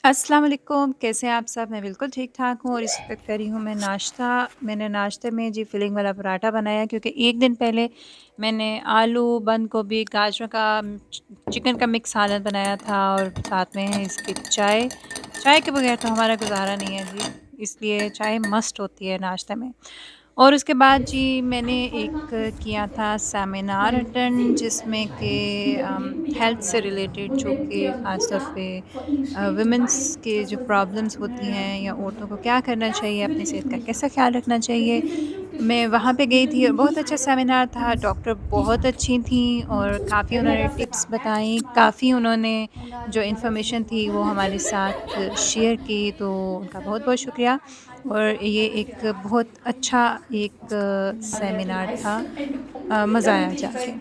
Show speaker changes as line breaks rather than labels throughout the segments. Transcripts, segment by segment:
अस्सलाम वालेकुम, कैसे हैं आप सब? मैं बिल्कुल ठीक-ठाक हूँ और इस वक़्त कर रही हूँ मैं नाश्ता। मैंने नाश्ते में जी फिलिंग वाला पराठा बनाया क्योंकि 1 दिन पहले मैंने आलू, बंद गोभी, गाजरों का चिकन का मिक्स सालन बनाया था और साथ में इसकी चाय। चाय के बगैर तो हमारा गुज़ारा नहीं है जी, इसलिए चाय मस्ट होती है नाश्ते में। और उसके बाद जी मैंने एक किया था सेमिनार अटेंड जिसमें कि हेल्थ से रिलेटेड जो कि ख़ास तौर पे वुमेन्स के जो प्रॉब्लम्स होती हैं या औरतों को क्या करना चाहिए, अपनी सेहत का कैसा ख़्याल रखना चाहिए। मैं वहाँ पे गई थी और बहुत अच्छा सेमिनार था, डॉक्टर बहुत अच्छी थीं और काफ़ी उन्होंने टिप्स बताई, काफ़ी उन्होंने जो इन्फॉर्मेशन थी वो हमारे साथ शेयर की, तो उनका बहुत-बहुत शुक्रिया। और ये एक बहुत अच्छा एक सेमिनार था। मज़ा आया जाके।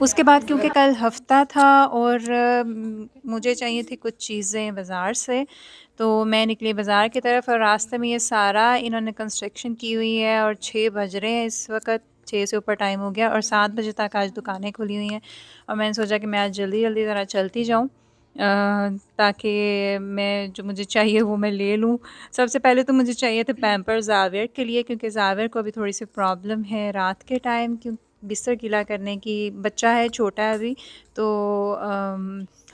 उसके बाद क्योंकि कल हफ्ता था और मुझे चाहिए थी कुछ चीज़ें बाज़ार से, तो मैं निकली बाज़ार की तरफ और रास्ते में ये सारा इन्होंने कंस्ट्रक्शन की हुई है और 6 बज रहे हैं इस वक़्त, 6 से ऊपर टाइम हो गया और 7 बजे तक आज दुकानें खुली हुई हैं। और मैंने सोचा कि मैं आज जल्दी-जल्दी ज़रा चलती जाऊँ, ताकि मैं जो मुझे चाहिए वो मैं ले लूँ। सबसे पहले तो मुझे चाहिए थे पैम्पर्स ज़ावियर के लिए, क्योंकि ज़ावियर को अभी थोड़ी-सी प्रॉब्लम है रात के टाइम बिस्तर गीला करने की। बच्चा है, छोटा है अभी, तो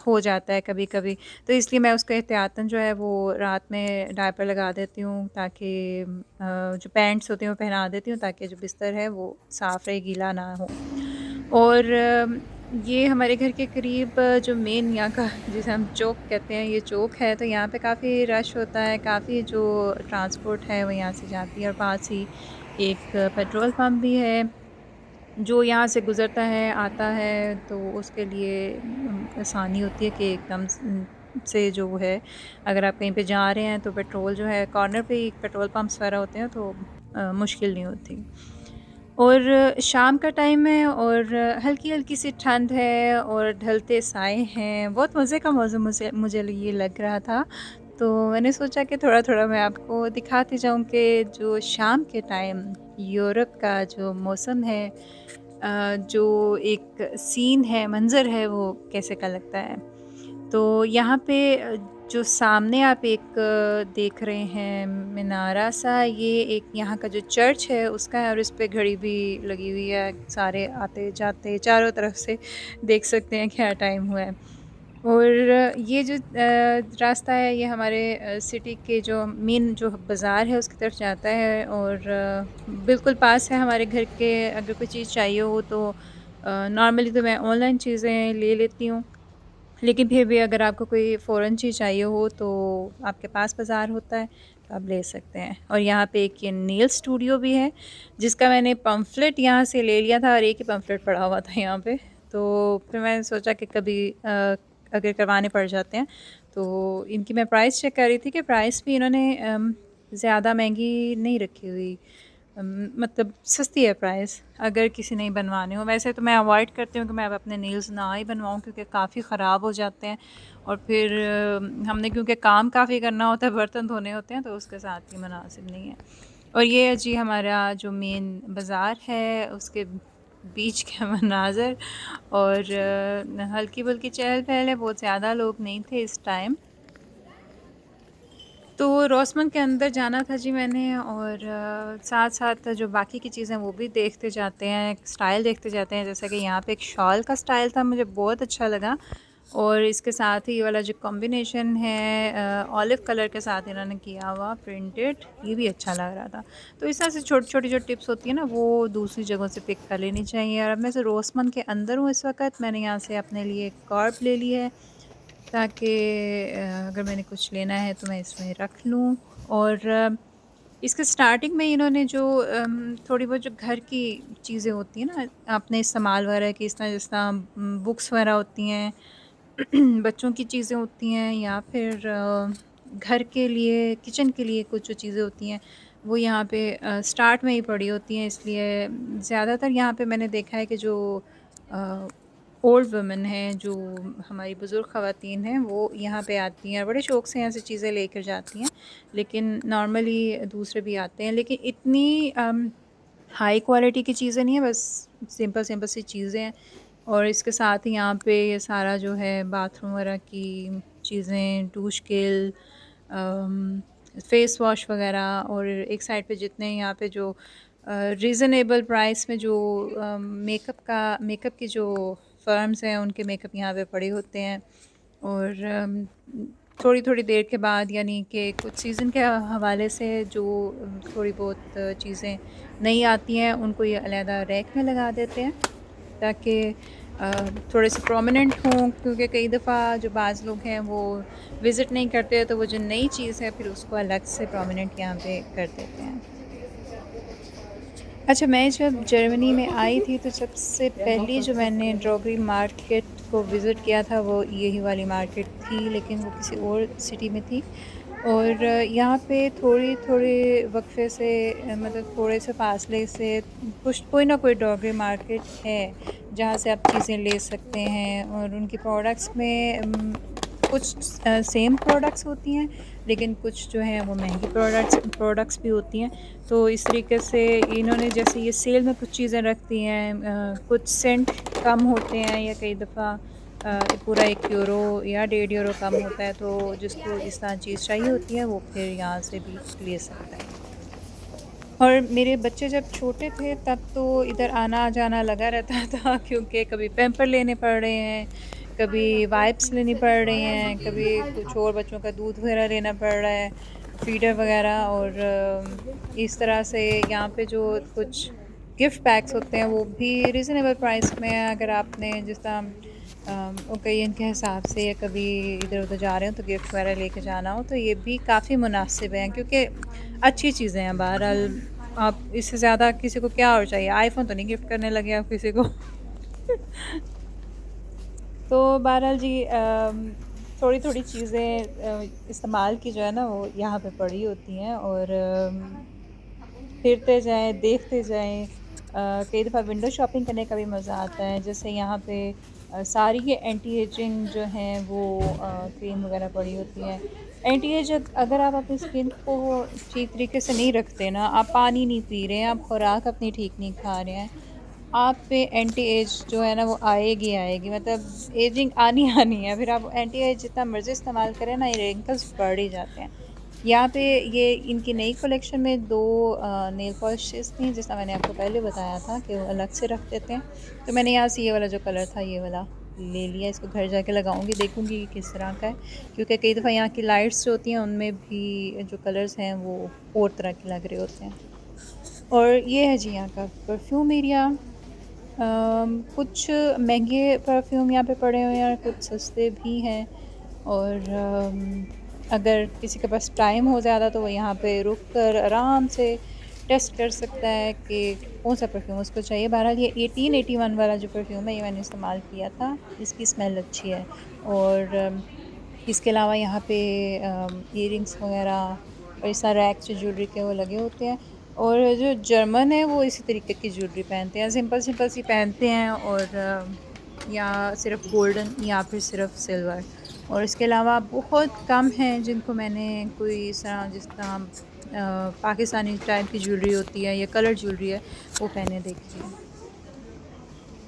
हो जाता है कभी-कभी। तो इसलिए मैं उसको एहतियातन जो है वो रात में डायपर लगा देती हूँ, ताकि जो पैंट्स होती हैं वो पहना देती हूँ, ताकि जो बिस्तर है वो साफ़ रहे, गीला ना हो। और ये हमारे घर के करीब जो मेन यहाँ का जिसे हम चौक कहते हैं, ये चौक है, तो यहाँ पे काफ़ी रश होता है, काफ़ी जो ट्रांसपोर्ट है वो यहाँ से जाती है और पास ही एक पेट्रोल पंप भी है। जो यहाँ से गुज़रता है, आता है, तो उसके लिए आसानी होती है कि एकदम से जो है, अगर आप कहीं पे जा रहे हैं तो पेट्रोल जो है कॉर्नर पे ही पेट्रोल पंप्स वगैरह होते हैं, तो मुश्किल नहीं होती। और शाम का टाइम है और हल्की-हल्की सी ठंड है और ढलते साए हैं, बहुत मज़े का मौसम मुझे मुझे ये लग रहा था। तो मैंने सोचा कि थोड़ा-थोड़ा मैं आपको दिखाती जाऊँ कि जो शाम के टाइम यूरोप का जो मौसम है, जो एक सीन है, मंज़र है, वो कैसे का लगता है। तो यहाँ पे जो सामने आप एक देख रहे हैं मीनारा-सा, ये एक यहाँ का जो चर्च है उसका है और इस पे घड़ी भी लगी हुई है। सारे आते-जाते चारों तरफ से देख सकते हैं क्या टाइम हुआ है। और ये जो रास्ता है ये हमारे सिटी के जो मेन जो बाज़ार है उसकी तरफ जाता है और बिल्कुल पास है हमारे घर के। अगर कोई चीज़ चाहिए हो तो नॉर्मली तो मैं ऑनलाइन चीज़ें ले लेती हूँ, लेकिन फिर भी अगर आपको कोई फ़ौरन चीज़ चाहिए हो तो आपके पास बाज़ार होता है, तो आप ले सकते हैं। और यहाँ पे एक ये नेल स्टूडियो भी है, जिसका मैंने पम्फ़लेट यहाँ से ले लिया था और एक ही पम्फ़लेट पड़ा हुआ था यहाँ पे। तो फिर मैंने सोचा कि कभी अगर करवाने पड़ जाते हैं, तो इनकी मैं प्राइस चेक कर रही थी कि प्राइस भी इन्होंने ज़्यादा महँगी नहीं रखी हुई। मतलब सस्ती है प्राइस, अगर किसी ने बनवाने हो। वैसे तो मैं अवॉइड करती हूँ कि मैं अब अपने नेल्स ना ही बनवाऊँ, क्योंकि काफ़ी ख़राब हो जाते हैं और फिर हमने क्योंकि काम काफ़ी करना होता है, बर्तन धोने होते हैं, तो उसके साथ ये मुनासिब नहीं है। और ये है जी हमारा जो मेन बाज़ार है उसके बीच के मनाज़र। और हल्की-फुल्की चहल-पहल है, बहुत ज़्यादा लोग नहीं थे इस टाइम। तो रोसमन के अंदर जाना था जी मैंने और साथ-साथ जो बाकी की चीज़ें वो भी देखते जाते हैं, स्टाइल देखते जाते हैं। जैसे कि यहाँ पे एक शॉल का स्टाइल था, मुझे बहुत अच्छा लगा। और इसके साथ ही ये वाला जो कॉम्बिनेशन है ऑलिव कलर के साथ इन्होंने किया हुआ प्रिंटेड, ये भी अच्छा लग रहा था। तो इस तरह से छोटी-छोटी जो टिप्स होती है ना, वो दूसरी जगहों से पिक कर लेनी चाहिए। और अब मैं से रोसमन के अंदर हूँ इस वक़्त, मैंने यहाँ से अपने लिए कार्ब ले ली है, ताकि अगर मैंने कुछ लेना है तो मैं इसमें रख लूँ। और इसके स्टार्टिंग में इन्होंने जो थोड़ी बहुत जो घर की चीज़ें होती हैं ना, अपने इस्तेमाल वगैरह की, इस तरह जिस तरह बुक्स वगैरह होती हैं, बच्चों की चीज़ें होती हैं, या फिर घर के लिए, किचन के लिए कुछ जो चीज़ें होती हैं, वो यहाँ पे स्टार्ट में ही पड़ी होती हैं। इसलिए ज़्यादातर यहाँ पे मैंने देखा है कि जो अ, ओल्ड वुमेन हैं, जो हमारी बुज़ुर्ग ख़वातीन हैं, वो यहाँ पे आती हैं और बड़े शौक़ से यहाँ से चीज़ें लेकर जाती हैं। लेकिन नॉर्मली दूसरे भी आते हैं, लेकिन इतनी हाई क्वालिटी की चीज़ें नहीं है, बस सिंपल-सिंपल सी चीज़ें हैं। और इसके साथ ही यहाँ पे ये सारा जो है बाथरूम वगैरह की चीज़ें, टूश किल, फ़ेस वॉश वग़ैरह, और एक साइड पे जितने यहाँ पे जो रीज़नेबल प्राइस में जो मेकअप की जो फ़र्म्स हैं उनके मेकअप यहाँ पे पड़े होते हैं। और थोड़ी-थोड़ी देर के बाद, यानी कि कुछ सीज़न के हवाले से जो थोड़ी बहुत चीज़ें नई आती हैं उनको ये अलहदा रैक में लगा देते हैं ताकि अ, थोड़े से प्रोमिनेंट हों, क्योंकि कई दफ़ा जो बाज़ लोग हैं वो विज़िट नहीं करते, तो वो जो नई चीज़ है फिर उसको अलग से प्रोमिनेंट यहाँ पे कर देते हैं। अच्छा, मैं जब जर्मनी में आई थी तो सबसे पहली जो मैंने ड्रॉगरी मार्केट को विज़िट किया था वो यही वाली मार्केट थी, लेकिन वो किसी और सिटी में थी। और यहाँ पे थोड़े-थोड़े वक़्फ़े से मतलब थोड़े से फ़ासले से कुछ कोई ना कोई ड्रॉगरी मार्केट है, जहाँ से आप चीज़ें ले सकते हैं। और उनके प्रोडक्ट्स में कुछ सेम प्रोडक्ट्स होती हैं, लेकिन कुछ जो हैं वो महँगी प्रोडक्ट्स भी होती हैं। तो इस तरीके से इन्होंने जैसे ये सेल में कुछ चीज़ें रख दी हैं, कुछ सेंट कम होते हैं, या कई दफ़ा पूरा 1 यूरो या 1.5 यूरो कम होता है, तो जिसको जिस तरह चीज़ चाहिए होती है वो फिर यहाँ से भी ले सकता है। और मेरे बच्चे जब छोटे थे तब तो इधर आना-जाना लगा रहता था क्योंकि कभी पैम्पर लेने पड़ रहे हैं, कभी वाइप्स लेनी पड़ रही हैं, कभी कुछ और बच्चों का दूध वग़ैरह लेना पड़ रहा है, फ़ीडर वग़ैरह। और इस तरह से यहाँ पे जो कुछ गिफ्ट पैक्स होते हैं वो भी रीज़नेबल प्राइस में है। अगर आपने जिस तरह ओकेज़न के हिसाब से, या कभी इधर-उधर जा रहे हो तो गिफ्ट वग़ैरह लेके जाना हो, तो ये भी काफ़ी मुनासिब हैं, क्योंकि अच्छी चीज़ें हैं। बहरहाल आप इससे ज़्यादा किसी को क्या और चाहिए? आईफ़ोन तो नहीं गिफ्ट करने लगे आप किसी को। तो बहरहाल जी, थोड़ी-थोड़ी चीज़ें इस्तेमाल की जो है ना वो यहाँ पे पड़ी होती हैं। और फिरते जाएँ, देखते जाएँ। कई दफ़ा विंडो शॉपिंग करने का भी मज़ा आता है। जैसे यहाँ पे सारी ये एंटी एजिंग जो हैं वो क्रीम वग़ैरह पड़ी होती हैं। एंटी एज अगर आप अपनी स्किन को ठीक तरीके से नहीं रखते ना, आप पानी नहीं पी रहे हैं, आप खुराक अपनी ठीक नहीं खा रहे हैं, आप पे एंटी एज जो है ना वो आएगी आएगी, मतलब एजिंग आनी आनी है। फिर आप एंटी एज जितना मर्ज़ी इस्तेमाल करें ना, ये रिंकल्स बढ़ ही जाते हैं। यहाँ पे ये इनकी नई कलेक्शन में 2 नेल पॉलिशेज़ थी, जैसा मैंने आपको पहले बताया था कि वो अलग से रख देते हैं। तो मैंने यहाँ से ये वाला जो कलर था ये वाला ले लिया, इसको घर जाके लगाऊँगी, देखूँगी कि किस तरह का है। क्योंकि कई दफ़ा यहाँ की लाइट्स जो होती हैं उनमें भी जो कलर्स हैं वो और तरह के लग रहे होते हैं। और ये है जी यहाँ का परफ्यूम एरिया। कुछ महँगे परफ्यूम यहाँ पे पड़े हुए हैं और कुछ सस्ते भी हैं। और अगर किसी के पास टाइम हो ज़्यादा तो वो यहाँ पे रुक कर आराम से टेस्ट कर सकता है कि कौन-सा परफ्यूम उसको चाहिए। बहरहाल ये 1881 वाला जो परफ्यूम है ये मैंने इस्तेमाल किया था, इसकी स्मेल अच्छी है। और इसके अलावा यहाँ पे इयररिंग्स वग़ैरह और इस तरह रैक्स जो ज्वेलरी के वो लगे होते हैं। और जो जर्मन है वो इसी तरीके की ज्वेलरी पहनते हैं, सिंपल-सिंपल सी पहनते हैं। और या सिर्फ़ गोल्डन या फिर सिर्फ़ सिल्वर। और इसके अलावा बहुत कम हैं जिनको मैंने कोई इस तरह जिस तरह पाकिस्तानी टाइप की ज्वेलरी होती है या कलर ज्वेलरी है, वो पहने देखी है।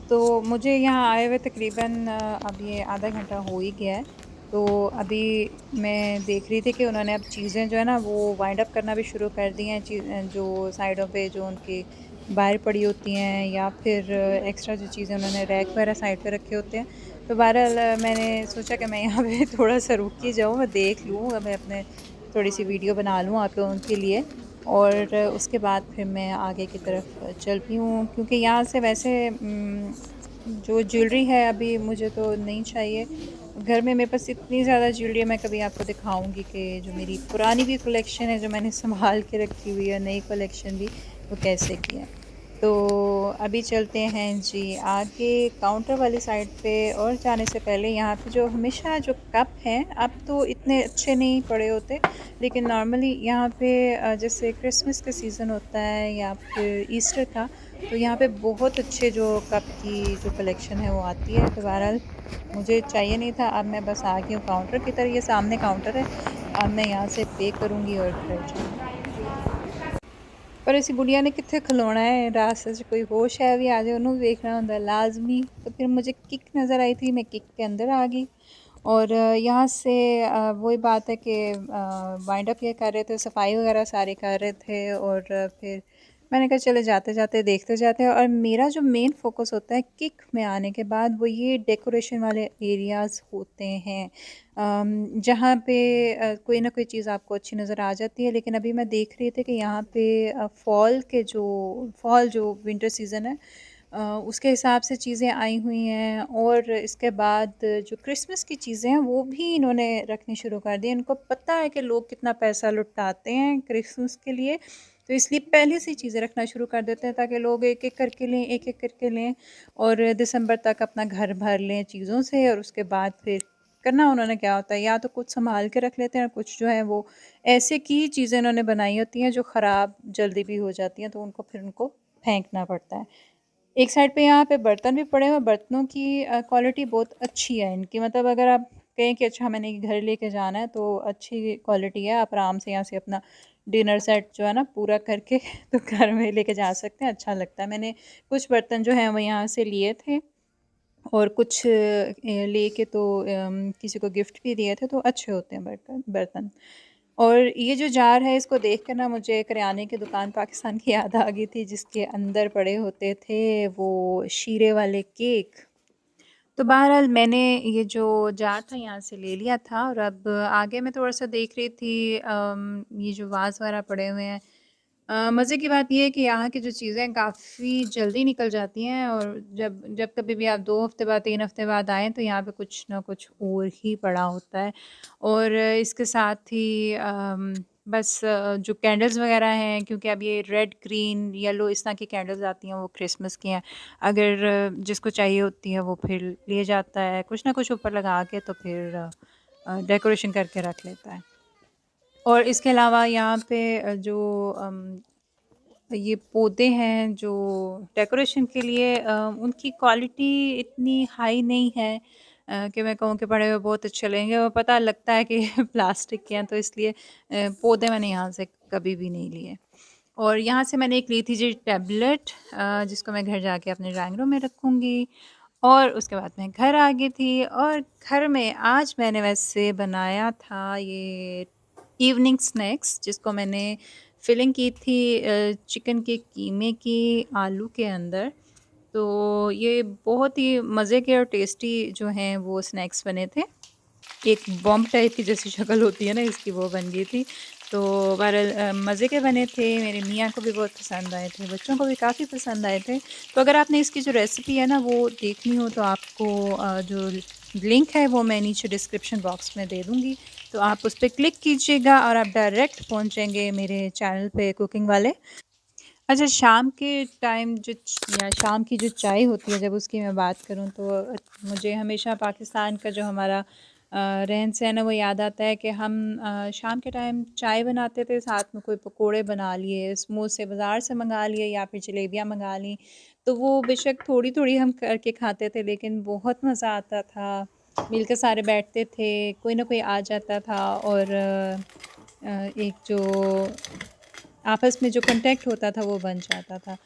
तो मुझे यहाँ आए हुए तकरीबन अब ये आधा घंटा हो ही गया है। तो अभी मैं देख रही थी कि उन्होंने अब चीज़ें जो है ना वो वाइंड अप करना भी शुरू कर दी हैं। जो साइडों पे जो उनकी बाहर पड़ी होती हैं, या फिर एक्स्ट्रा जो चीज़ें उन्होंने रैक वगैरह साइड पे रखे होते हैं। तो बहरहाल मैंने सोचा कि मैं यहाँ पे थोड़ा-सा रुक ही जाऊँ, मैं देख लूँ, मैं अपने थोड़ी-सी वीडियो बना लूँ आप लोगों के लिए। और उसके बाद फिर मैं आगे की तरफ चलती हूँ, क्योंकि यहाँ से वैसे जो ज्वेलरी है अभी मुझे तो नहीं चाहिए। घर में मेरे पास इतनी ज़्यादा ज्वेलरी है, मैं कभी आपको दिखाऊँगी कि जो मेरी पुरानी भी कलेक्शन है जो मैंने सँभाल के रखी हुई है, नई कलेक्शन भी, वो कैसे की है। तो अभी चलते हैं जी आगे काउंटर वाली साइड पे। और जाने से पहले यहाँ पे जो हमेशा जो कप हैं, अब तो इतने अच्छे नहीं पड़े होते, लेकिन नॉर्मली यहाँ पे जैसे क्रिसमस का सीज़न होता है या फिर ईस्टर का, तो यहाँ पे बहुत अच्छे जो कप की जो कलेक्शन है वो आती है। तो बहरहाल मुझे चाहिए नहीं था, अब मैं बस आ गई हूँ काउंटर की तरफ, ये सामने काउंटर है। अब मैं यहाँ से पे करूँगी और घर जाऊँगी। पर इसी बुढ़िया ने कित्थे खलोना है, रास्ते च कोई होश है भी आ जाए, उन्होंने देखना होंदा लाज़मी। तो फिर मुझे किक नज़र आई थी, मैं किक के अंदर आ गई। और यहाँ से वही बात है कि वाइंड अप ये कर रहे थे, सफाई वगैरह सारी कर रहे थे और फिर मैंने कहा चले जाते जाते देखते जाते हैं। और मेरा जो मेन फोकस होता है किक में आने के बाद वो ये डेकोरेशन वाले एरियाज़ होते हैं, जहाँ पे कोई ना कोई चीज़ आपको अच्छी नज़र आ जाती है। लेकिन अभी मैं देख रही थी कि यहाँ पे फॉल जो विंटर सीज़न है, उसके हिसाब से चीज़ें आई हुई हैं। और इसके बाद जो क्रिसमस की चीज़ें हैं वो भी इन्होंने रखनी शुरू कर दी। इनको पता है कि लोग कितना पैसा लुटाते हैं क्रिसमस के लिए, तो इसलिए पहले से ही चीज़ें रखना शुरू कर देते हैं ताकि लोग एक-एक करके लें, एक-एक करके लें और दिसंबर तक अपना घर भर लें चीज़ों से। और उसके बाद फिर करना उन्होंने क्या होता है, या तो कुछ सँभाल के रख लेते हैं और कुछ जो है वो ऐसे की चीज़ें इन्होंने बनाई होती हैं जो ख़राब जल्दी भी हो जाती हैं, तो उनको फेंकना पड़ता है। एक साइड पे यहाँ पे बर्तन भी पड़े हुए हैं, बर्तनों की क्वालिटी बहुत अच्छी है इनकी। मतलब अगर आप कहें कि अच्छा मैंने ये घर लेके जाना है तो अच्छी क्वालिटी है, आप आराम से यहाँ से अपना डिनर सेट जो है ना पूरा करके तो घर में लेके जा सकते हैं, अच्छा लगता है। मैंने कुछ बर्तन जो हैं वो यहाँ से लिए थे और कुछ लेके तो किसी को गिफ्ट भी दिए थे, तो अच्छे होते हैं बर्तन बर्तन। और ये जो जार है इसको देख कर ना मुझे करियाने की दुकान पाकिस्तान की याद आ गई थी, जिसके अंदर पड़े होते थे वो शीरे वाले केक। तो बहरहाल मैंने ये जो जार था यहाँ से ले लिया था। और अब आगे मैं थोड़ा-सा देख रही थी, ये जो वाज़ वगैरह पड़े हुए हैं। मज़े की बात ये है कि यहाँ की जो चीज़ें हैं काफ़ी जल्दी निकल जाती हैं और जब जब कभी भी आप 2 हफ़्ते बाद 3 हफ़्ते बाद आएँ तो यहाँ पे कुछ ना कुछ और ही पड़ा होता है। और इसके साथ ही बस जो कैंडल्स वग़ैरह हैं, क्योंकि अब ये रेड, ग्रीन, येलो इस तरह की कैंडल्स आती हैं वो क्रिसमस की हैं। अगर जिसको चाहिए होती है वो फिर ले जाता है, कुछ ना कुछ ऊपर लगा के तो फिर डेकोरेशन करके रख लेता है। और इसके अलावा यहाँ पे जो ये पौधे हैं जो डेकोरेशन के लिए, उनकी क्वालिटी इतनी हाई नहीं है कि मैं कहूँ कि पड़े हुए बहुत अच्छे लगेंगे। और पता लगता है कि प्लास्टिक के हैं, तो इसलिए पौधे मैंने यहाँ से कभी भी नहीं लिए। और यहाँ से मैंने एक ली थी जी टैबलेट, जिसको मैं घर जाके अपने ड्राइंग रूम में रखूँगी। और उसके बाद मैं घर आ गई थी और घर में आज मैंने वैसे बनाया था ये इवनिंग स्नैक्स, जिसको मैंने फिलिंग की थी चिकन के कीमे की आलू के अंदर। तो ये बहुत ही मज़े के और टेस्टी जो हैं वो स्नैक्स बने थे। एक बॉम्ब टाइप की जैसी शक्ल होती है ना इसकी, वो बन गई थी। तो बहरहाल मज़े के बने थे, मेरे मियाँ को भी बहुत पसंद आए थे, बच्चों को भी काफ़ी पसंद आए थे। तो अगर आपने इसकी जो रेसिपी है ना वो देखनी हो तो आपको जो लिंक है वो मैं नीचे डिस्क्रिप्शन बॉक्स में दे दूँगी। तो आप उस पे क्लिक कीजिएगा और आप डायरेक्ट पहुँचेंगे मेरे चैनल पे कुकिंग वाले। अच्छा, शाम के टाइम या शाम की जो चाय होती है जब उसकी मैं बात करूँ तो मुझे हमेशा पाकिस्तान का जो हमारा रहन-सहन है वो याद आता है कि हम शाम के टाइम चाय बनाते थे, साथ में कोई पकोड़े बना लिए, समोसे बाज़ार से मँगा लिए या फिर जलेबियाँ मँगा लीं। तो वो बेशक थोड़ी-थोड़ी हम करके खाते थे लेकिन बहुत मज़ा आता था। मिल के सारे बैठते थे, कोई ना कोई आ जाता था और एक जो आपस में जो कॉन्टैक्ट होता था वो बन जाता था।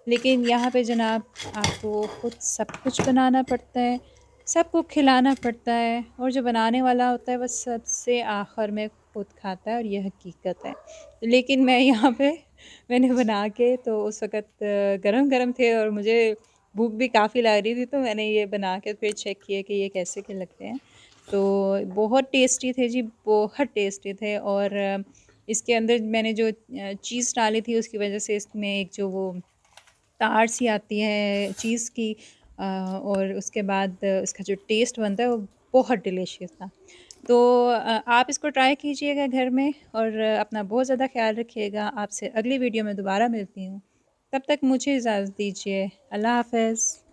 लेकिन यहाँ पे जनाब आपको खुद सब कुछ बनाना पड़ता है, सबको खिलाना पड़ता है और जो बनाने वाला होता है वो सबसे आखिर में खुद खाता है और ये हकीकत है। लेकिन मैं यहाँ पे मैंने बना के तो उस वक़्त गरम-गरम थे और मुझे भूख भी काफ़ी लग रही थी, तो मैंने ये बना के फिर चेक किए कि ये कैसे के लगते हैं। तो बहुत टेस्टी थे जी, बहुत टेस्टी थे। और इसके अंदर मैंने जो चीज़ डाली थी उसकी वज़ह से इसमें एक जो वो तार सी आती है चीज़ की, और उसके बाद इसका जो टेस्ट बनता है वो बहुत डिलीशियस था। तो आप इसको ट्राई कीजिएगा घर में और अपना बहुत ज़्यादा ख़्याल रखिएगा। आपसे अगली वीडियो में दोबारा मिलती हूँ। तब तक मुझे इजाज़त दीजिए। अल्लाह हाफ़िज़।